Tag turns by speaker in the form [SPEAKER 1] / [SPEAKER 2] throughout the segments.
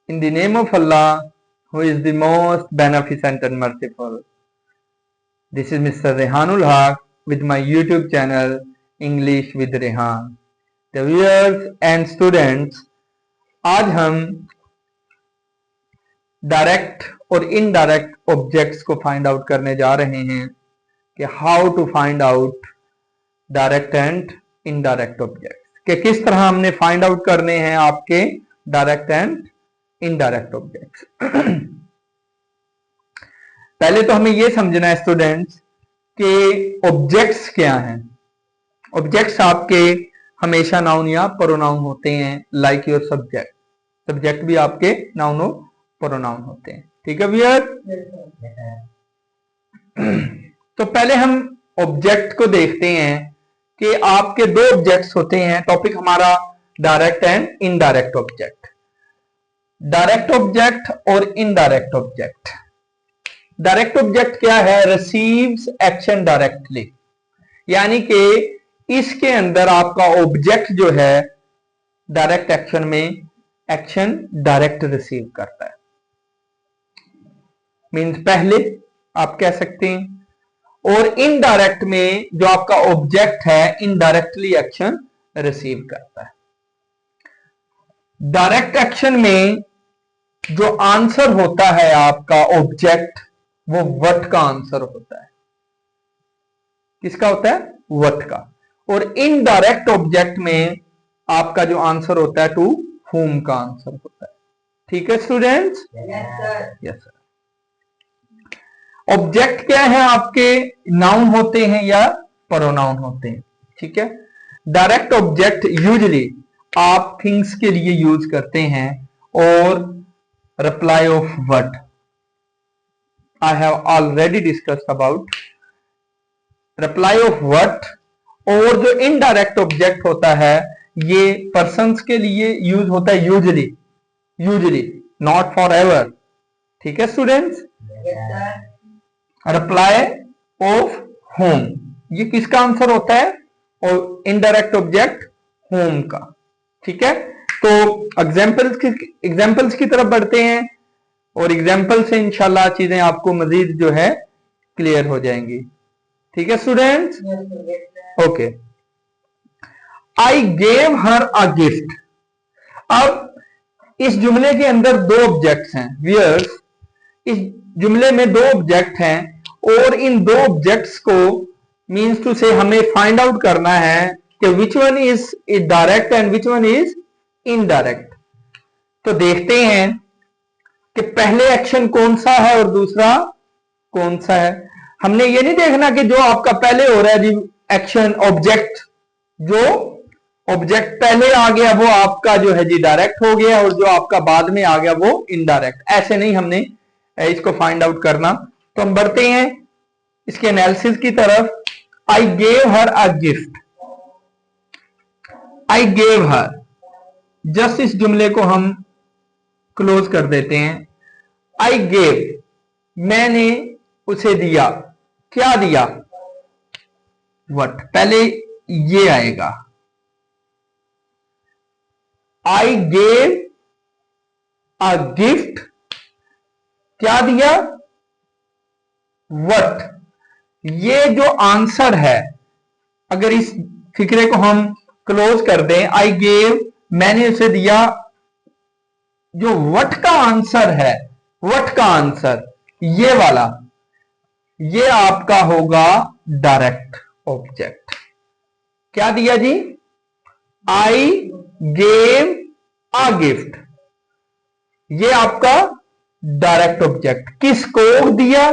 [SPEAKER 1] In the name of Allah, who is the most beneficent and merciful. This is Mr. Rehanul Haq with my YouTube channel English with Rehan. The viewers and students, आज हम direct और indirect objects को find out करने जा रहे हैं कि how to find out direct and indirect objects, कि किस तरह हमने फाइंड आउट करने हैं आपके डायरेक्ट एंड इनडायरेक्ट ऑब्जेक्ट्स। पहले तो हमें यह समझना है स्टूडेंट्स कि ऑब्जेक्ट्स क्या हैं। ऑब्जेक्ट्स आपके हमेशा नाउन या प्रोनाउन होते हैं, लाइक योर सब्जेक्ट। सब्जेक्ट भी आपके नाउन और प्रोनाउन होते हैं, ठीक है भैया। तो पहले हम ऑब्जेक्ट को देखते हैं कि आपके दो ऑब्जेक्ट्स होते हैं। टॉपिक हमारा direct and indirect object. Direct object और इनडायरेक्ट ऑब्जेक्ट। डायरेक्ट ऑब्जेक्ट क्या है? रिसीव्स एक्शन डायरेक्टली, यानी कि इसके अंदर आपका ऑब्जेक्ट जो है डायरेक्ट एक्शन में एक्शन डायरेक्ट रिसीव करता है। मींस पहले आप कह सकते हैं। और इनडायरेक्ट में जो आपका ऑब्जेक्ट है इनडायरेक्टली एक्शन रिसीव करता है। डायरेक्ट एक्शन में जो आंसर होता है आपका ऑब्जेक्ट, वो व्हाट का आंसर होता है। किसका होता है? व्हाट का। और इनडायरेक्ट ऑब्जेक्ट में आपका जो आंसर होता है टू whom का आंसर होता है। ठीक है स्टूडेंट्स? Yes sir. ऑब्जेक्ट क्या है आपके? नाउन होते हैं या प्रोनाउन होते हैं, ठीक है। डायरेक्ट ऑब्जेक्ट यूजुअली आप थिंग्स के लिए यूज करते हैं। और reply off what I have already discussed about reply off what. और जो इनडायरेक्ट ऑब्जेक्ट होता है ये पर्संस के लिए यूज होता है यूजुअली, नॉट फॉर एवर। ठीक है स्टूडेंट्स? रिप्लाई ऑफ होम, ये किसका आंसर होता है? और इनडायरेक्ट ऑब्जेक्ट होम का। ठीक है, तो एग्जाम्पल्स की तरफ बढ़ते हैं और एग्जाम्पल से इंशाल्लाह चीजें आपको मजीद जो है क्लियर हो जाएंगी। ठीक है students? Okay. I gave her a gift. अब इस जुमले के अंदर दो ऑब्जेक्ट्स हैं व्यूअर्स। इस जुमले में दो ऑब्जेक्ट हैं और इन दो ऑब्जेक्ट्स को मींस टू से हमें फाइंड आउट करना है कि which one is direct and which one is indirect. तो देखते हैं कि पहले एक्शन कौन सा है और दूसरा कौन सा है। हमने ये नहीं देखना कि जो आपका पहले हो रहा है जी एक्शन ऑब्जेक्ट, जो ऑब्जेक्ट पहले आ गया वो आपका जो है जी डायरेक्ट हो गया और जो आपका बाद में आ गया वो इनडायरेक्ट। ऐसे नहीं हमने इसको फाइंड आउट करना। तो हम बढ़ते हैं इसके एनालिसिस की तरफ। I gave her a gift. I gave her, just इस जुमले को हम क्लोज कर देते हैं। आई गेव, मैंने उसे दिया। क्या दिया? व्हाट। पहले ये आएगा आई गेव अ गिफ्ट। क्या दिया? व्हाट। ये जो आंसर है, अगर इस फिक्रे को हम क्लोज कर दें, आई गेव, मैंने उसे दिया, जो व्हाट का आंसर है, व्हाट का आंसर ये वाला, ये आपका होगा डायरेक्ट ऑब्जेक्ट। क्या दिया जी? आई गेव अ गिफ्ट, ये आपका डायरेक्ट ऑब्जेक्ट। किसको दिया?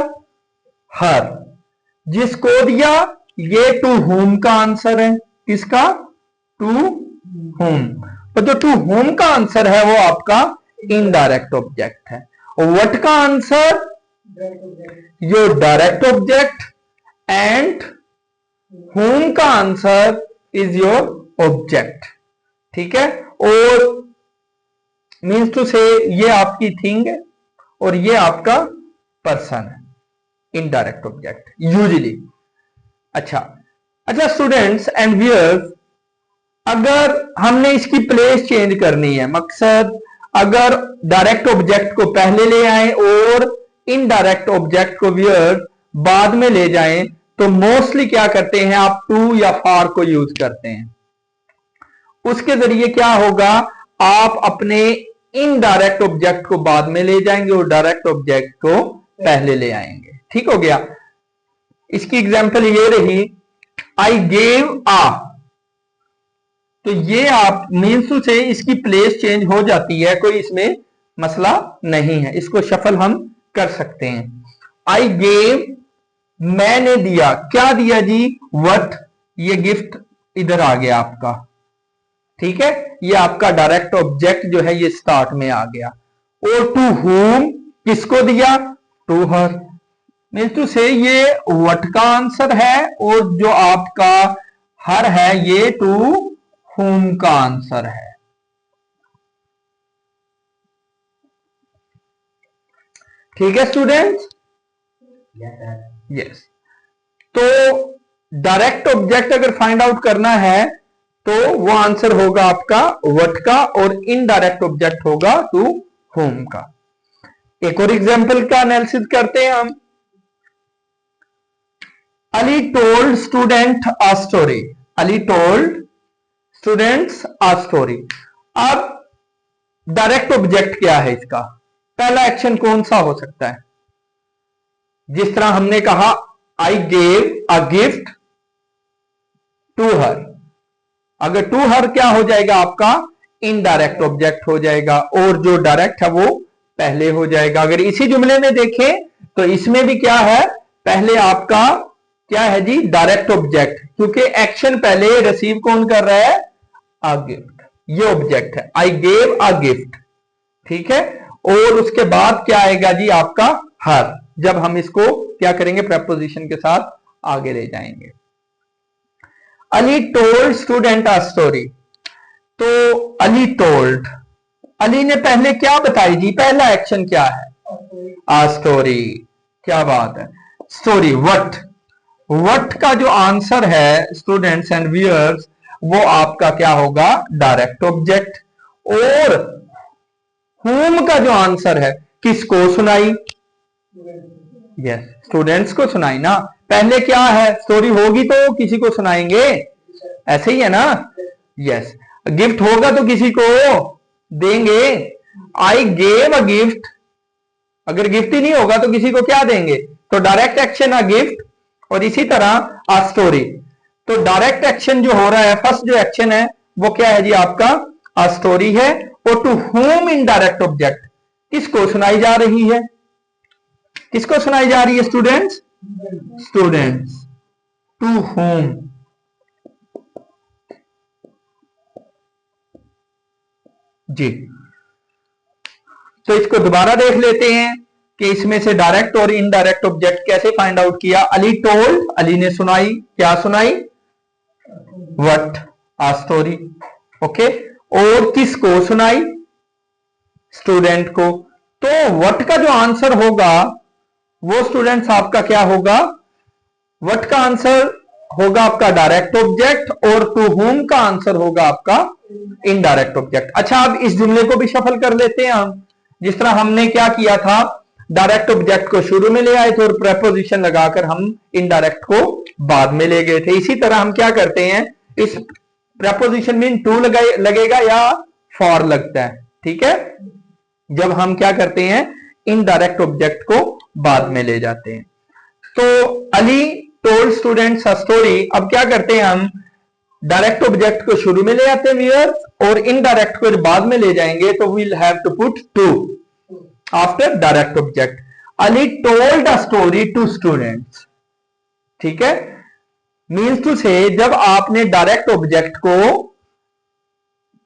[SPEAKER 1] हर। जिसको दिया ये टू होम का आंसर है। किसका? To home. तो जो टू होम का आंसर है वो आपका इनडायरेक्ट ऑब्जेक्ट है। और व्हाट का answer your direct object and home का आंसर इज योर ऑब्जेक्ट। ठीक है, और मीन्स टू से ये आपकी थिंग है और ये आपका पर्सन है, इनडायरेक्ट ऑब्जेक्ट यूजुअली। अच्छा स्टूडेंट्स एंड व्यूअर्स, अगर हमने इसकी प्लेस चेंज करनी है, मकसद अगर डायरेक्ट ऑब्जेक्ट को पहले ले आए और इनडायरेक्ट ऑब्जेक्ट को व्यूअर्स बाद में ले जाएं तो मोस्टली क्या करते हैं आप टू या फॉर को यूज करते हैं। उसके जरिए क्या होगा, आप अपने इनडायरेक्ट ऑब्जेक्ट को बाद में ले जाएंगे और डायरेक्ट ऑब्जेक्ट को पहले ले आएंगे। ठीक हो गया। इसकी एग्जांपल ये रही, आई गेव आ, तो ये आप मीन्स टू से इसकी प्लेस चेंज हो जाती है, कोई इसमें मसला नहीं है, इसको शफल हम कर सकते हैं। आई गेव, मैंने दिया, क्या दिया जी, व्हाट, ये गिफ्ट इधर आ गया आपका। ठीक है, ये आपका डायरेक्ट ऑब्जेक्ट जो है ये स्टार्ट में आ गया। और टू हुम, किसको दिया, टू हर, मीन्स टू से ये व्हाट का आंसर है और जो आपका हर है ये टू हुम का आंसर है। ठीक है स्टूडेंट्स, यस। तो डायरेक्ट ऑब्जेक्ट अगर फाइंड आउट करना है तो वो आंसर होगा आपका व्हाट का और इनडायरेक्ट ऑब्जेक्ट होगा टू होम का। एक और एग्जांपल का एनालिसिस करते हैं हम। Ali told student a story, Ali told students a story. अब डायरेक्ट ऑब्जेक्ट क्या है इसका, पहला एक्शन कौन सा हो सकता है, जिस तरह हमने कहा I gave a gift to her, अगर टू हर क्या हो जाएगा आपका इनडायरेक्ट ऑब्जेक्ट हो जाएगा और जो डायरेक्ट है वो पहले हो जाएगा। अगर इसी जुमले में देखें तो इसमें भी क्या है, पहले आपका क्या है जी, डायरेक्ट ऑब्जेक्ट, क्योंकि एक्शन पहले रिसीव कौन कर रहा है, अ गिफ्ट, ये ऑब्जेक्ट है, आई गेव अ गिफ्ट। ठीक है, और उसके बाद क्या आएगा जी आपका हर, जब हम इसको क्या करेंगे प्रेपोजिशन के साथ आगे ले जाएंगे। Ali told student a story, तो अली टोल्ड, अली ने पहले क्या बताई जी, पहला एक्शन क्या है, आ स्टोरी, क्या बात है, स्टोरी। व्हाट, व्हाट का जो आंसर है स्टूडेंट्स एंड व्यूअर्स वो आपका क्या होगा, डायरेक्ट ऑब्जेक्ट। और हुम का जो आंसर है, किसको सुनाई, यस स्टूडेंट्स को सुनाई ना, पहले क्या है, स्टोरी होगी तो किसी को सुनाएंगे, ऐसे ही है ना, यस। गिफ्ट होगा तो किसी को देंगे, आई गेव अ गिफ्ट, अगर गिफ्ट ही नहीं होगा तो किसी को क्या देंगे, तो डायरेक्ट एक्शन अ गिफ्ट, और इसी तरह अ स्टोरी। तो डायरेक्ट एक्शन जो हो रहा है, फर्स्ट जो एक्शन है वो क्या है जी आपका अ स्टोरी है, और टू होम इनडायरेक्ट ऑब्जेक्ट किसको सुनाई जा रही है, किसको सुनाई जा रही है स्टूडेंट्स, स्टूडेंट्स, टू होम। जी, तो इसको दोबारा देख लेते हैं कि इसमें से डायरेक्ट और इनडायरेक्ट ऑब्जेक्ट कैसे फाइंड आउट किया। अली टोल्ड, अली ने सुनाई, क्या सुनाई, व्हाट, आ स्टोरी, ओके। और किसको सुनाई, स्टूडेंट को। तो व्हाट का जो आंसर होगा वो स्टूडेंट्स आपका क्या होगा, व्हाट का आंसर होगा आपका डायरेक्ट ऑब्जेक्ट और टू होम का आंसर होगा आपका इनडायरेक्ट ऑब्जेक्ट। अच्छा, अब इस जुमले को भी शफल कर लेते हैं हम, जिस तरह हमने क्या किया था, डायरेक्ट ऑब्जेक्ट को शुरू में ले आए थे और प्रेपोजिशन लगाकर हम इनडायरेक्ट को बाद में ले गए थे। इसी तरह हम क्या करते हैं, इस प्रेपोजिशन में टू लगेगा या फॉर लगता है, ठीक है, जब हम क्या करते हैं इनडायरेक्ट ऑब्जेक्ट को बाद में ले जाते हैं। तो Ali told students a story, अब क्या करते हैं हम, डायरेक्ट ऑब्जेक्ट को शुरू में ले आते हैं व्यूअर्स, और इनडायरेक्ट को बाद में ले जाएंगे तो we'll have to put to after direct object. Ali told a story to students, ठीक है, मीन्स टू से जब आपने डायरेक्ट ऑब्जेक्ट को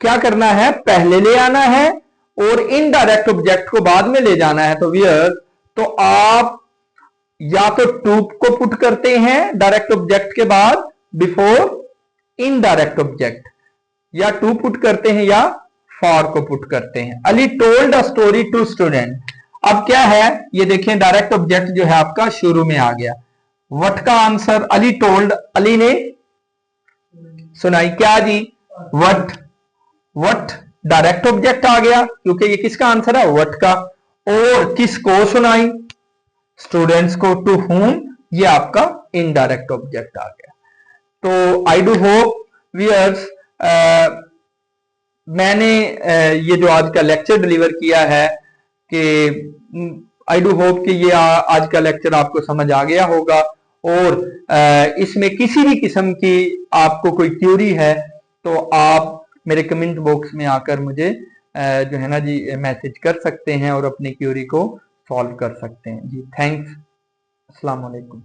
[SPEAKER 1] क्या करना है, पहले ले आना है और इनडायरेक्ट ऑब्जेक्ट को बाद में ले जाना है, तो व्यूअर्स तो आप या तो टू को पुट करते हैं डायरेक्ट ऑब्जेक्ट के बाद बिफोर इनडायरेक्ट ऑब्जेक्ट, या टू पुट करते हैं या फॉर को पुट करते हैं। Ali told a story to student, अब क्या है ये देखें, डायरेक्ट ऑब्जेक्ट जो है आपका शुरू में आ गया। व्हाट का आंसर, अली टोल्ड, अली ने सुनाई क्या जी, व्हाट, व्हाट डायरेक्ट ऑब्जेक्ट आ गया क्योंकि ये किसका आंसर है, व्हाट का। और किसको सुनाई, स्टूडेंट्स को, टू होम, ये आपका इनडायरेक्ट ऑब्जेक्ट आ गया। तो आई डू होप व्यूअर्स मैंने ये जो आज का लेक्चर डिलीवर किया है कि आई डू होप कि ये आज का लेक्चर आपको समझ आ गया होगा। और इसमें किसी भी किस्म की आपको कोई क्यूरी है तो आप मेरे कमेंट बॉक्स में आकर मुझे जो है ना जी मैसेज कर सकते हैं और अपनी क्यूरी को सॉल्व कर सकते हैं जी। थैंक्स, अस्सलाम वालेकुम।